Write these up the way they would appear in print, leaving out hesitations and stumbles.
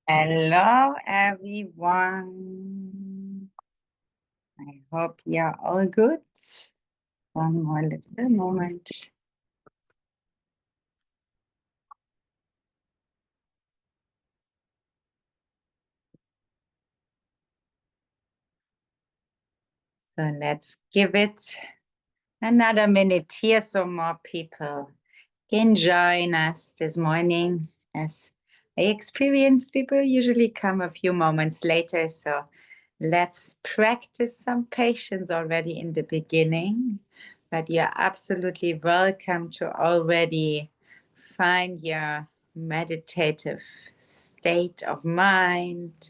Hello, everyone. I hope you're all good. One more little moment. So let's give it another minute here so more people can join us this morning. As I experienced, people usually come a few moments later. So let's practice some patience already in the beginning. But you're absolutely welcome to already find your meditative state of mind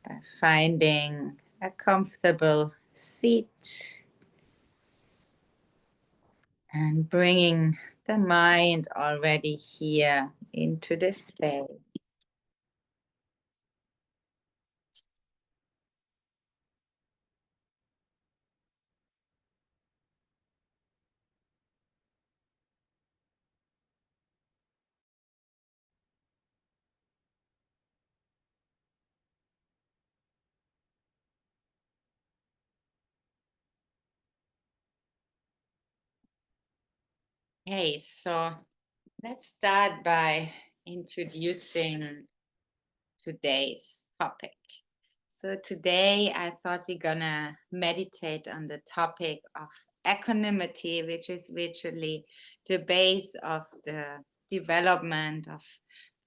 by finding a comfortable seat and bringing the mind already here into the space. Hey, so let's start by introducing today's topic. So today I thought we're gonna meditate on the topic of equanimity, which is virtually the base of the development of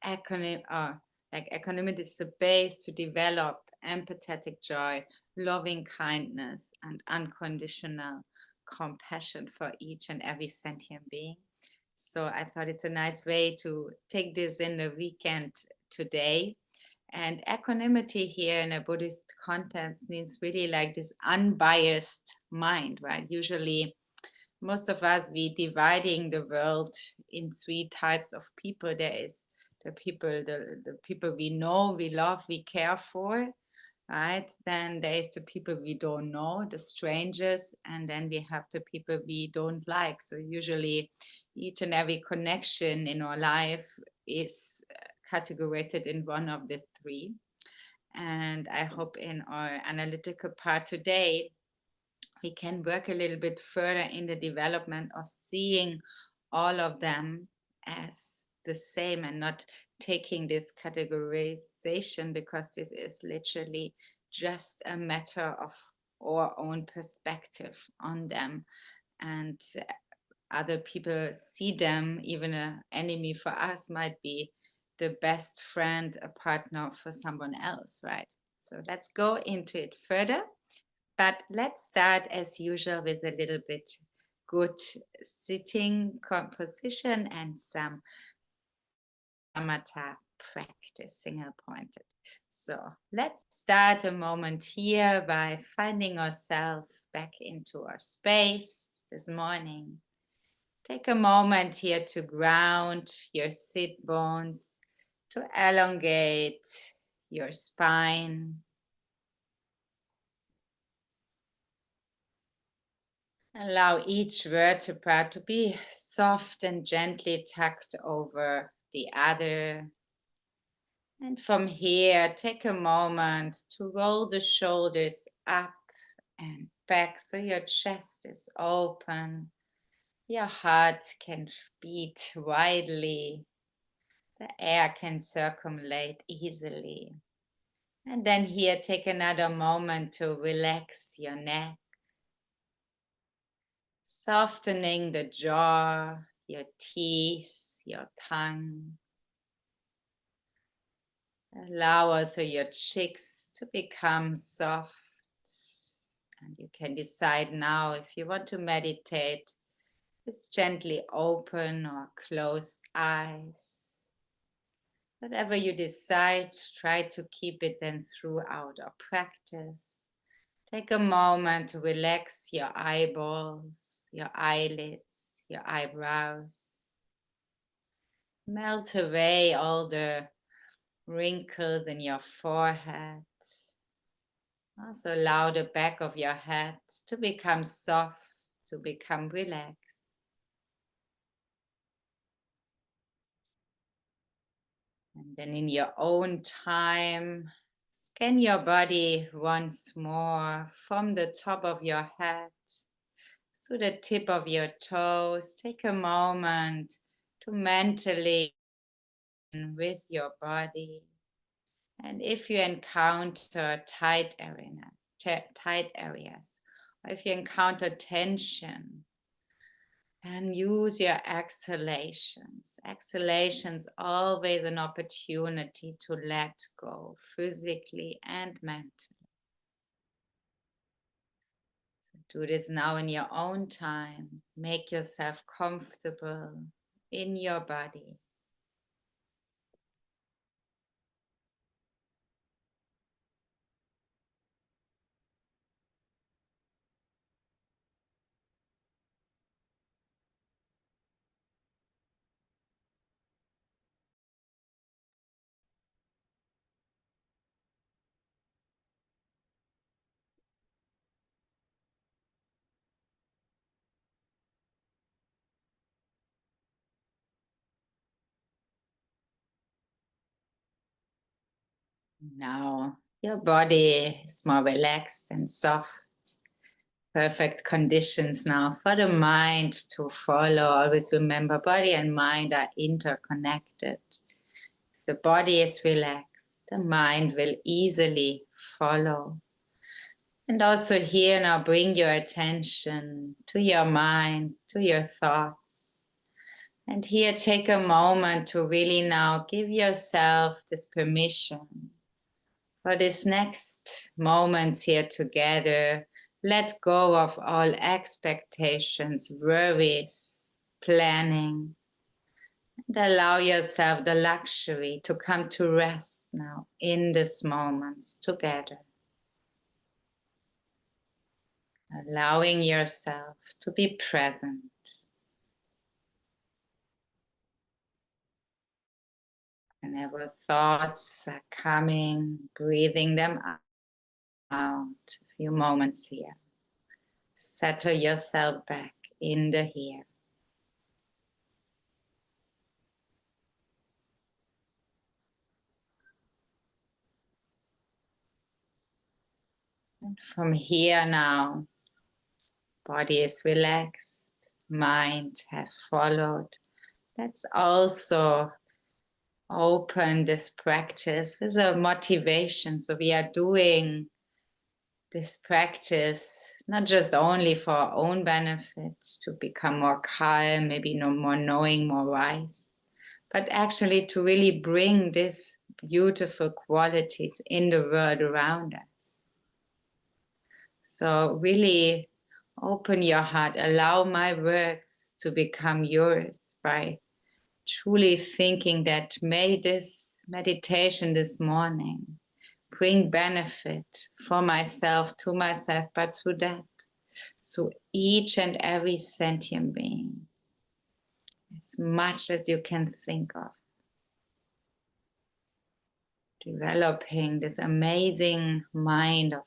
equanimity is the base to develop empathetic joy, loving kindness, and unconditional compassion for each and every sentient being. So I thought it's a nice way to take this in the weekend today. And equanimity here in a Buddhist context means really like this unbiased mind, right? Usually, most of us, we dividing the world in three types of people. There is the people we know, we love, we care for, right? Then there's the people we don't know, the strangers, and then we have the people we don't like. So usually each and every connection in our life is categorized in one of the three. And I hope in our analytical part today, we can work a little bit further in the development of seeing all of them as the same and not taking this categorization, because this is literally just a matter of our own perspective on them. And other people see them, even an enemy for us might be the best friend, a partner for someone else, right? So let's go into it further. But let's start as usual with a little bit good sitting composition and some shamatha practice, single pointed. So let's start a moment here by finding ourselves back into our space this morning. Take a moment here to ground your sit bones, to elongate your spine. Allow each vertebra to be soft and gently tucked over the other. And from here, take a moment to roll the shoulders up and back so your chest is open. Your heart can beat widely. The air can circulate easily. And then here, take another moment to relax your neck, softening the jaw, your teeth, your tongue. Allow also your cheeks to become soft. And you can decide now if you want to meditate with gently open or closed eyes. Whatever you decide, try to keep it then throughout our practice. Take a moment to relax your eyeballs, your eyelids, your eyebrows. Melt away all the wrinkles in your forehead. Also allow the back of your head to become soft, to become relaxed. And Then in your own time, scan your body once more from the top of your head to the tip of your toes. Take a moment to mentally with your body. And if you encounter tight areas, or if you encounter tension, then use your exhalations. Exhalations always an opportunity to let go physically and mentally. So do this now in your own time. Make yourself comfortable in your body. Now your body is more relaxed and soft. Perfect conditions now for the mind to follow. Always remember, body and mind are interconnected. The body is relaxed, the mind will easily follow. And also here now bring your attention to your mind, to your thoughts. And here take a moment to really now give yourself this permission for this next moments here together. Let go of all expectations, worries, planning, and allow yourself the luxury to come to rest now in these moments together. Allowing yourself to be present. Whenever thoughts are coming, breathing them out. A few moments here. Settle yourself back in the here. And from here now, body is relaxed, mind has followed. Let's also open this practice with a motivation. So we are doing this practice not just only for our own benefits, to become more calm, maybe no more knowing, more wise, but actually to really bring these beautiful qualities in the world around us. So really open your heart, allow my words to become yours by truly thinking that may this meditation this morning bring benefit for myself, to myself, but through that, through each and every sentient being, as much as you can think of. Developing this amazing mind of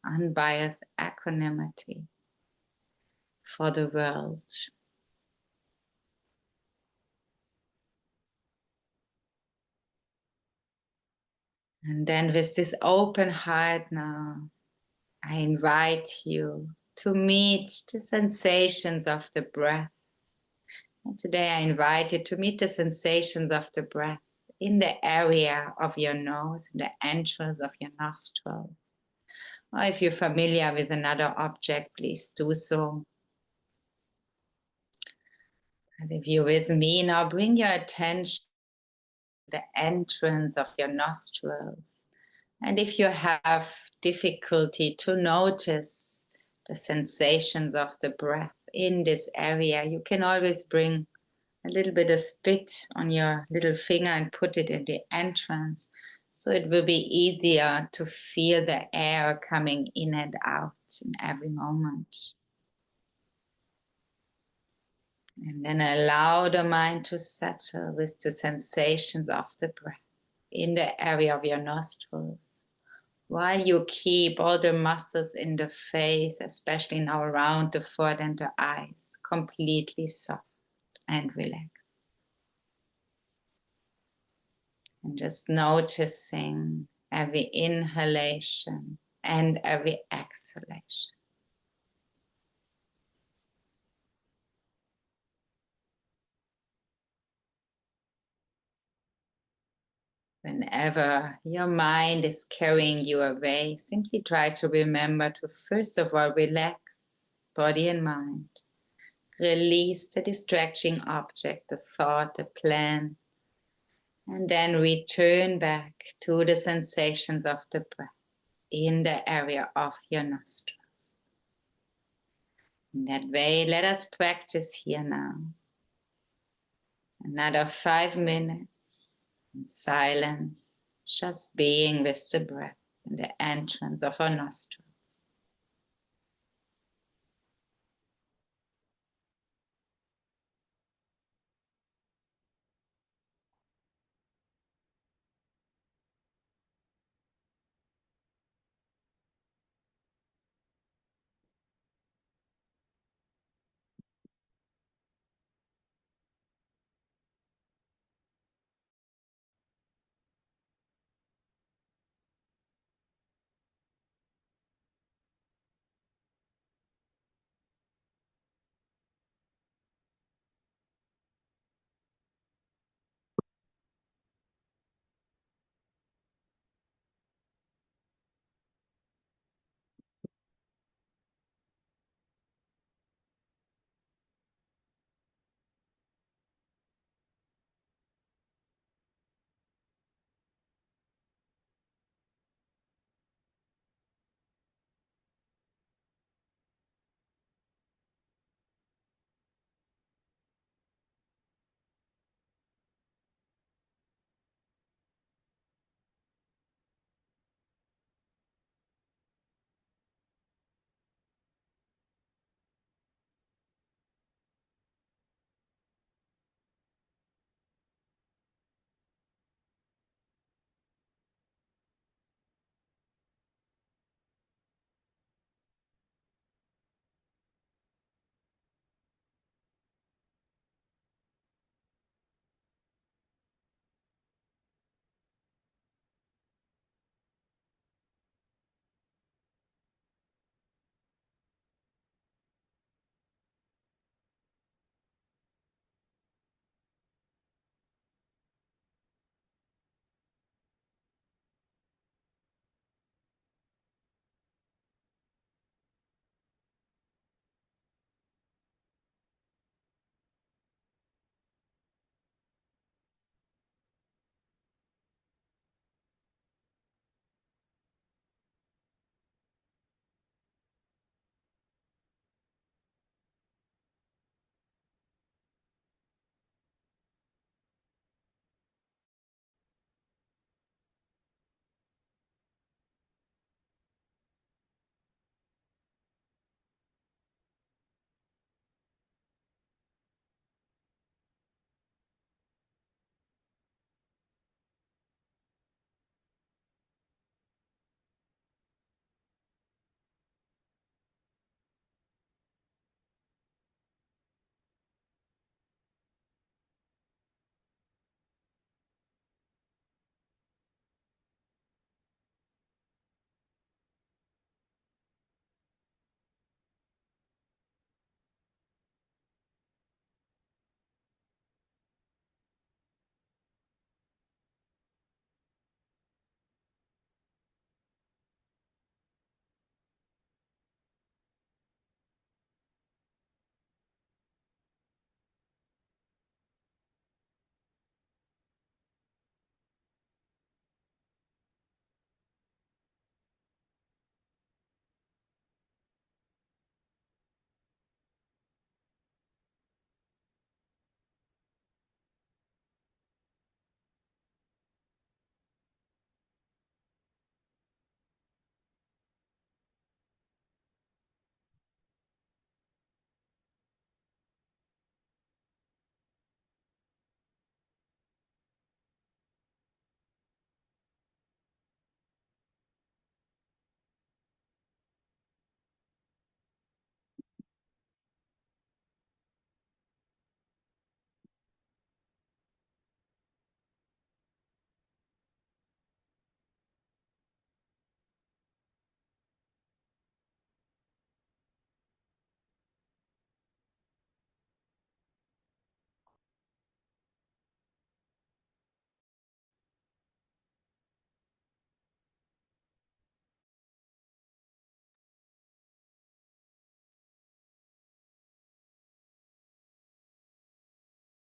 unbiased equanimity for the world. And then with this open heart now, I invite you to meet the sensations of the breath. And today I invite you to meet the sensations of the breath in the area of your nose, in the entrance of your nostrils. Or if you're familiar with another object, please do so. And if you're with me now, bring your attention to the entrance of your nostrils. And if you have difficulty to notice the sensations of the breath in this area, you can always bring a little bit of spit on your little finger and put it in the entrance. So it will be easier to feel the air coming in and out in every moment. And then allow the mind to settle with the sensations of the breath in the area of your nostrils, while you keep all the muscles in the face, especially now around the forehead and the eyes, completely soft and relaxed. And just noticing every inhalation and every exhalation. Whenever your mind is carrying you away, simply try to remember to first of all relax body and mind. Release the distracting object, the thought, the plan, and then return back to the sensations of the breath in the area of your nostrils. In that way, let us practice here now. Another 5 minutes in silence, just being with the breath in the entrance of our nostrils.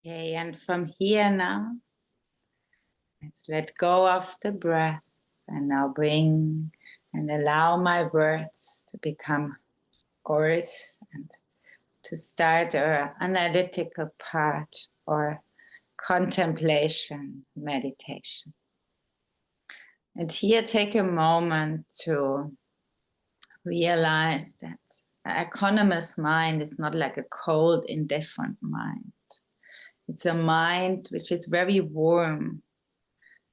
Okay, and from here now, let's let go of the breath and now bring and allow my words to become ours and to start our analytical part or contemplation meditation. And here take a moment to realize that an equanimous mind is not like a cold, indifferent mind. It's a mind which is very warm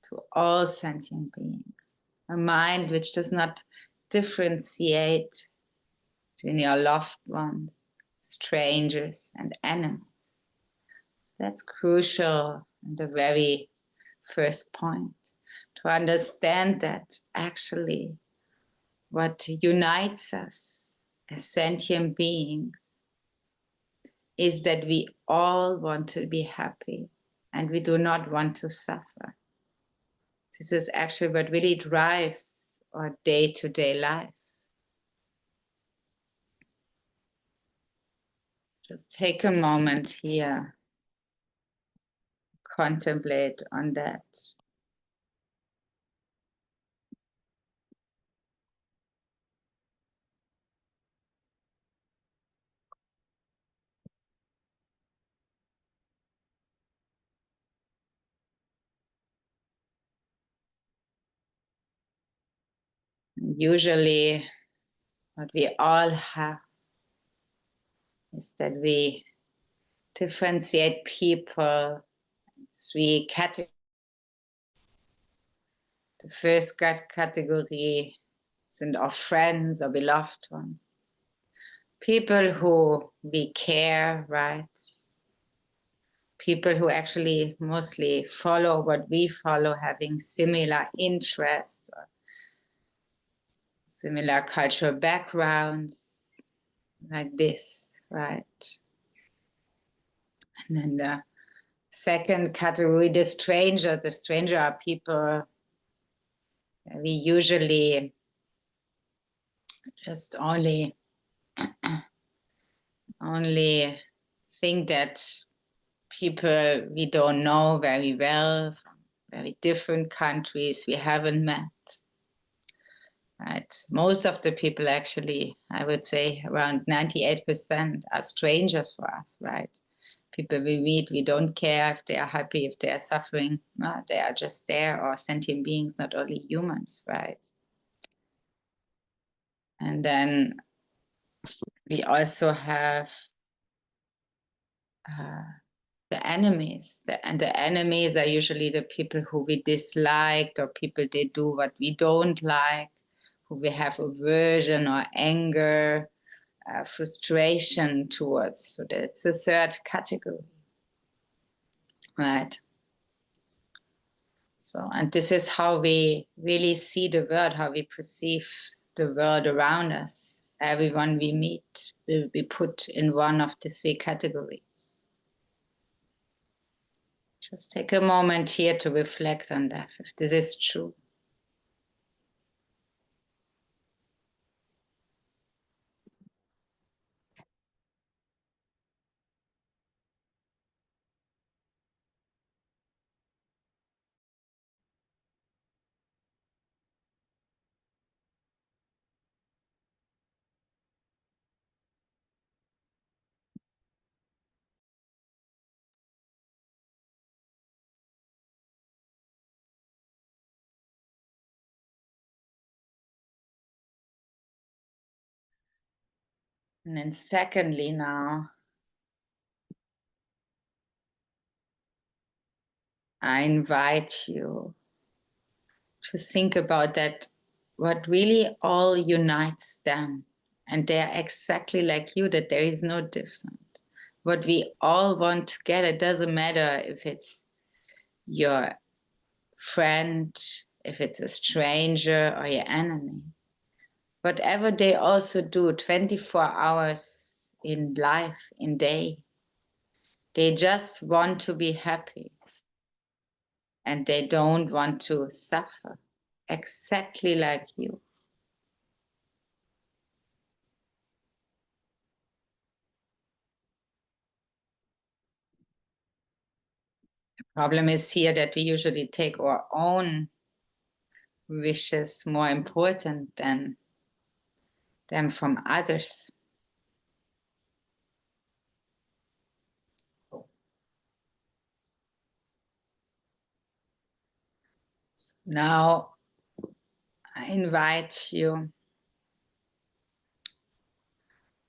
to all sentient beings. A mind which does not differentiate between your loved ones, strangers, and animals. That's crucial in the very first point, to understand that actually what unites us as sentient beings is that we all want to be happy and we do not want to suffer. This is actually what really drives our day-to-day life. Just take a moment here, contemplate on that. Usually, what we all have is that we differentiate people in three categories. The first category sind our friends or beloved ones. People who we care, right? People who actually mostly follow what we follow, having similar interests or similar cultural backgrounds, like this, right? And then the second category, the stranger. The stranger are people we usually just only think that people we don't know very well, from very different countries we haven't met. Right? Most of the people actually, I would say around 98% are strangers for us, right? People we meet, we don't care if they are happy, if they are suffering. No, they are just there, or sentient beings, not only humans, right? And then we also have the enemies. And the enemies are usually the people who we disliked, or people they do what we don't like, who we have aversion or anger, frustration towards. So that's the third category, right? So, and this is how we really see the world, how we perceive the world around us. Everyone we meet will be put in one of the three categories. Just take a moment here to reflect on that, if this is true. And then secondly now, I invite you to think about that, what really all unites them. And they are exactly like you, that there is no difference. What we all want together, it doesn't matter if it's your friend, if it's a stranger or your enemy. Whatever they also do 24 hours in life, in day, they just want to be happy. And they don't want to suffer, exactly like you. Problem is here that we usually take our own wishes more important than them from others. So now I invite you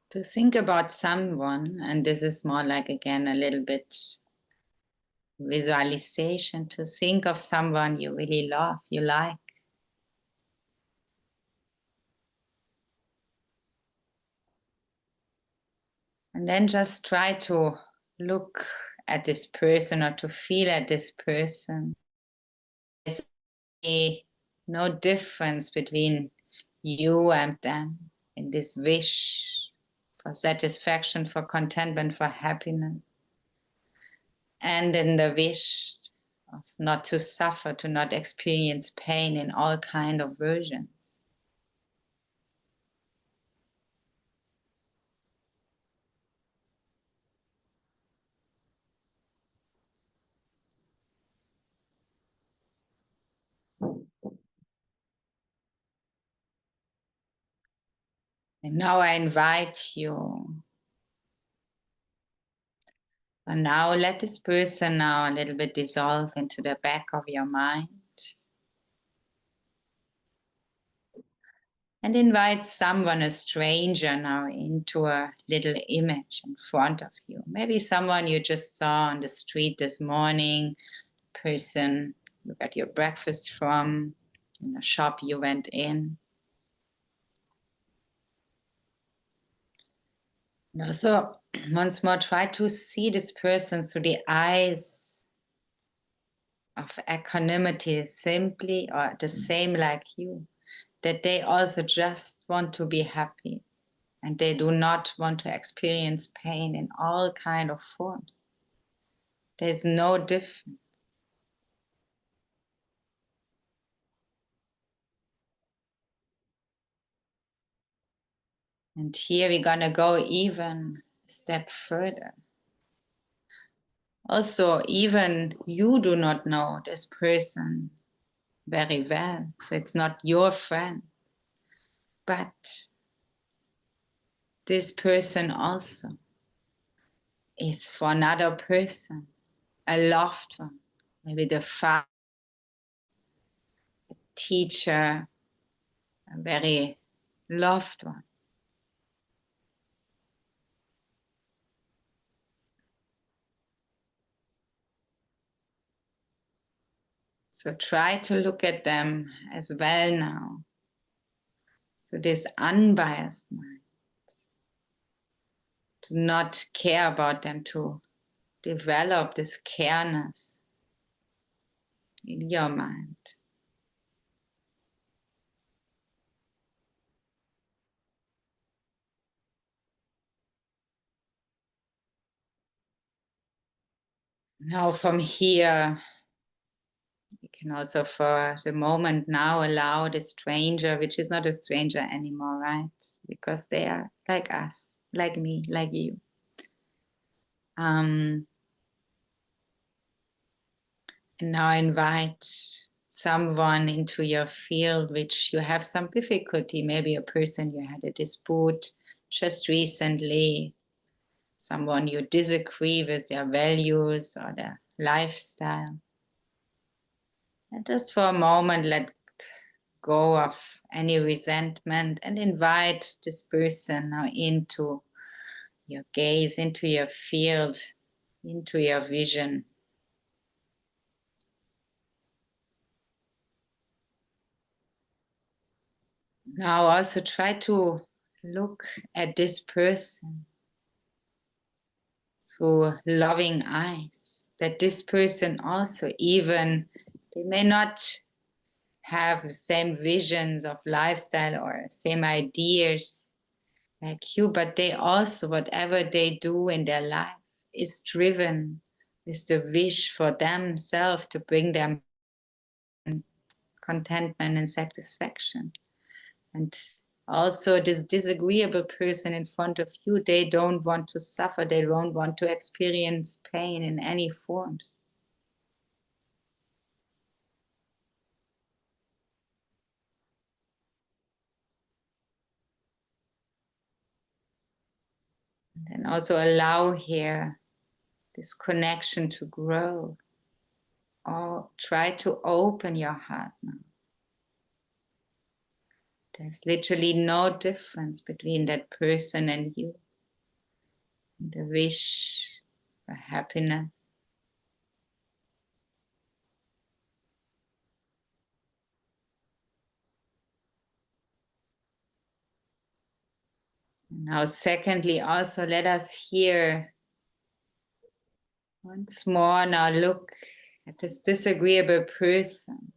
to think about someone, and this is more like, again, a little bit visualization, to think of someone you really love, you like. And then just try to look at this person or to feel at this person. There's no difference between you and them in this wish for satisfaction, for contentment, for happiness, and in the wish of not to suffer, to not experience pain in all kind of versions. And now I invite you. And now let this person now a little bit dissolve into the back of your mind. And invite someone, a stranger, now into a little image in front of you. Maybe someone you just saw on the street this morning, person you got your breakfast from, in a shop you went in. And also, once more, try to see this person through the eyes of equanimity, simply or the same like you, that they also just want to be happy and they do not want to experience pain in all kind of forms. There's no difference. And here we're gonna go even a step further. Also, even you do not know this person very well, so it's not your friend, but this person also is for another person, a loved one, maybe the father, teacher, a very loved one. So try to look at them as well now. So this unbiased mind, to not care about them, to develop this careness in your mind. Now from here, you can also for the moment now allow the stranger, which is not a stranger anymore, right? Because they are like us, like me, like you. And now invite someone into your field which you have some difficulty, maybe a person you had a dispute just recently, someone you disagree with their values or their lifestyle. And just for a moment, let go of any resentment and invite this person now into your gaze, into your field, into your vision. Now also try to look at this person through loving eyes, that this person also, even they may not have the same visions of lifestyle or same ideas like you, but they also, whatever they do in their life is driven with the wish for themselves to bring them contentment and satisfaction. And also this disagreeable person in front of you, they don't want to suffer, they don't want to experience pain in any forms. And also allow here this connection to grow. Or try to open your heart now. There's literally no difference between that person and you. The wish for happiness. Now, secondly, also let us hear once more. Now look at this disagreeable person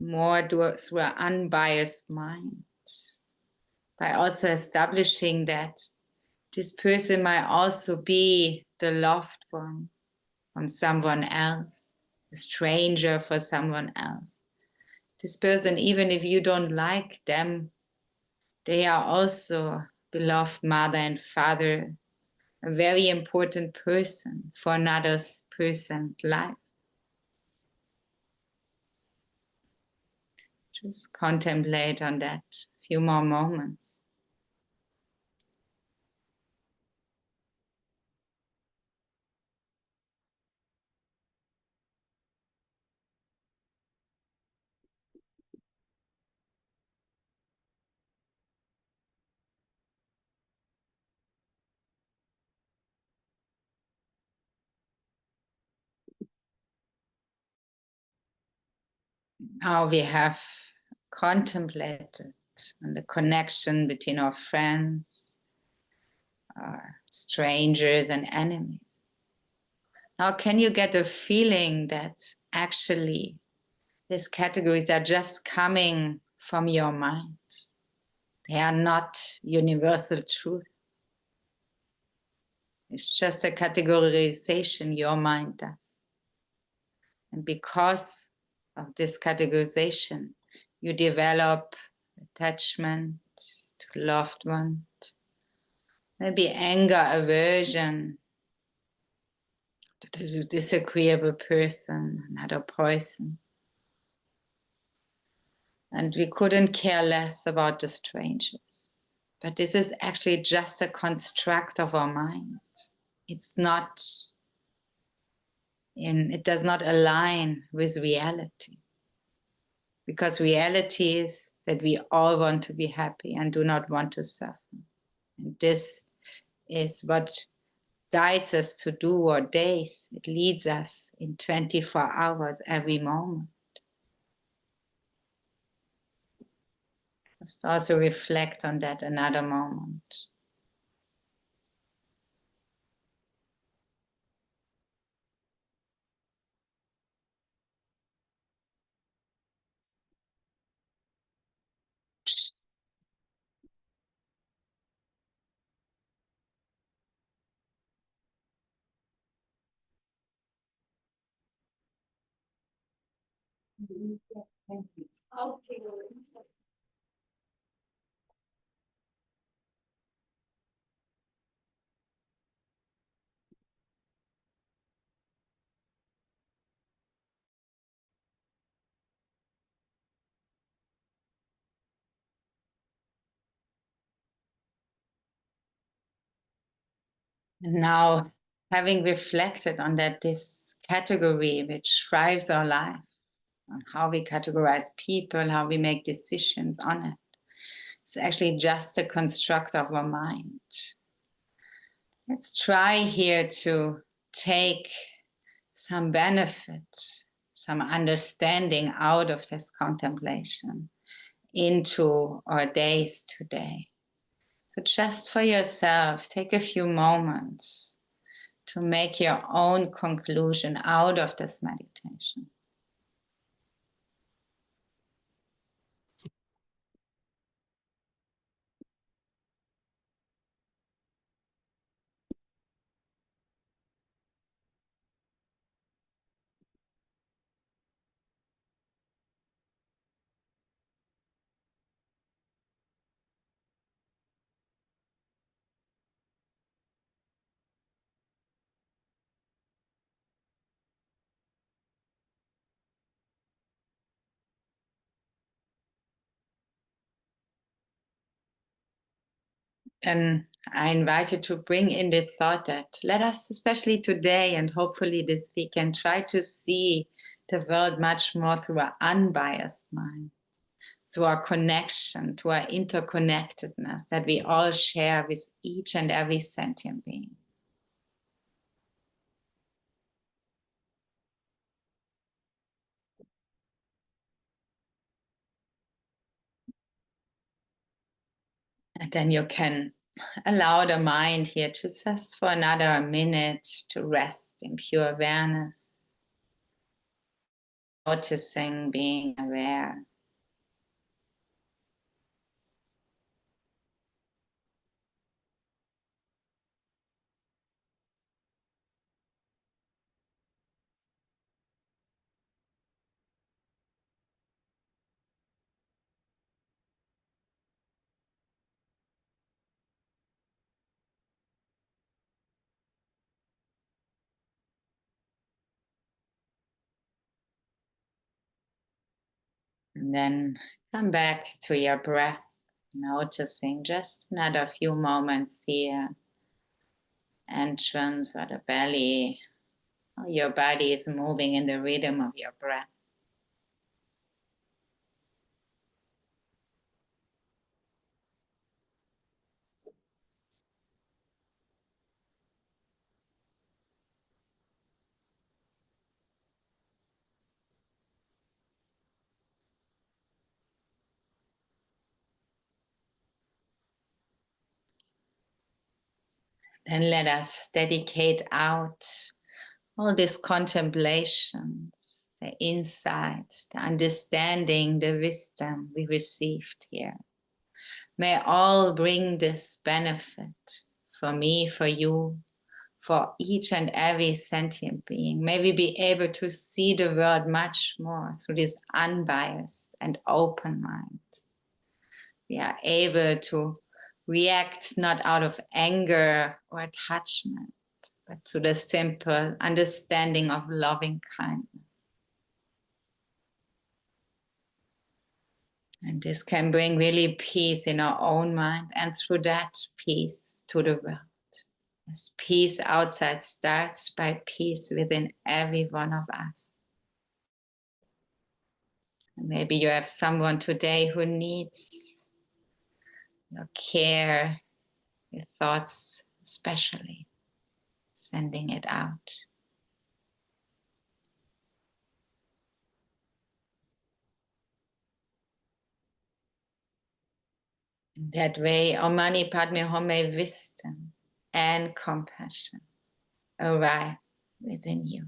more through an unbiased mind, by also establishing that this person might also be the loved one from someone else, a stranger for someone else. This person, even if you don't like them, they are also beloved mother and father, a very important person for another person's life. Just contemplate on that few more moments. Now we have contemplated on the connection between our friends, our strangers and enemies. Now, can you get a feeling that actually these categories are just coming from your mind? They are not universal truth. It's just a categorization your mind does. And because of this categorization, you develop attachment to loved ones, maybe anger, aversion to the disagreeable person, another person. And we couldn't care less about the strangers. But this is actually just a construct of our mind. It's not it does not align with reality. Because reality is that we all want to be happy and do not want to suffer. And this is what guides us to do our days. It leads us in 24 hours every moment. Just also reflect on that another moment. Now, having reflected on that, this category which drives our life, on how we categorize people, how we make decisions on it, it's actually just a construct of our mind. Let's try here to take some benefit, some understanding out of this contemplation into our days today. So just for yourself, take a few moments to make your own conclusion out of this meditation. An I invite you to bring in the thought that let us, especially today and hopefully this weekend, try to see the world much more through an unbiased mind, through our connection, to our interconnectedness that we all share with each and every sentient being. And then you can allow the mind here to just for another minute to rest in pure awareness, noticing, being aware. And then come back to your breath, noticing just another few moments here. Entrance of the belly, how your body is moving in the rhythm of your breath. Then let us dedicate out all these contemplations, the insight, the understanding, the wisdom we received here. May all bring this benefit for me, for you, for each and every sentient being. May we be able to see the world much more through this unbiased and open mind. We are able to react not out of anger or attachment, but to the simple understanding of loving kindness. And this can bring really peace in our own mind, and through that peace to the world. As peace outside starts by peace within every one of us. And maybe you have someone today who needs your care, your thoughts especially, sending it out. In that way, Om Mani Padme Hum, wisdom and compassion arrive within you.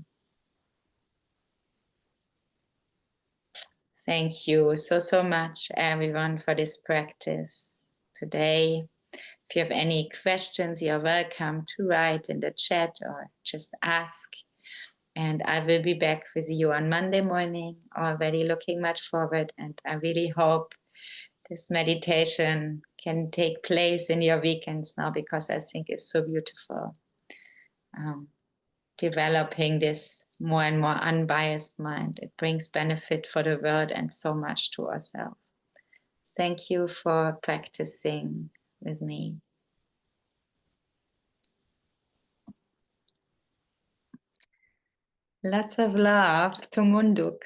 Thank you so much, everyone, for this practice today. If you have any questions, you're welcome to write in the chat or just ask. And I will be back with you on Monday morning, already looking much forward. And I really hope this meditation can take place in your weekends now, because I think it's so beautiful. Developing this more and more unbiased mind. It brings benefit for the world and so much to ourselves. Thank you for practicing with me. Lots of love. Tumunduk.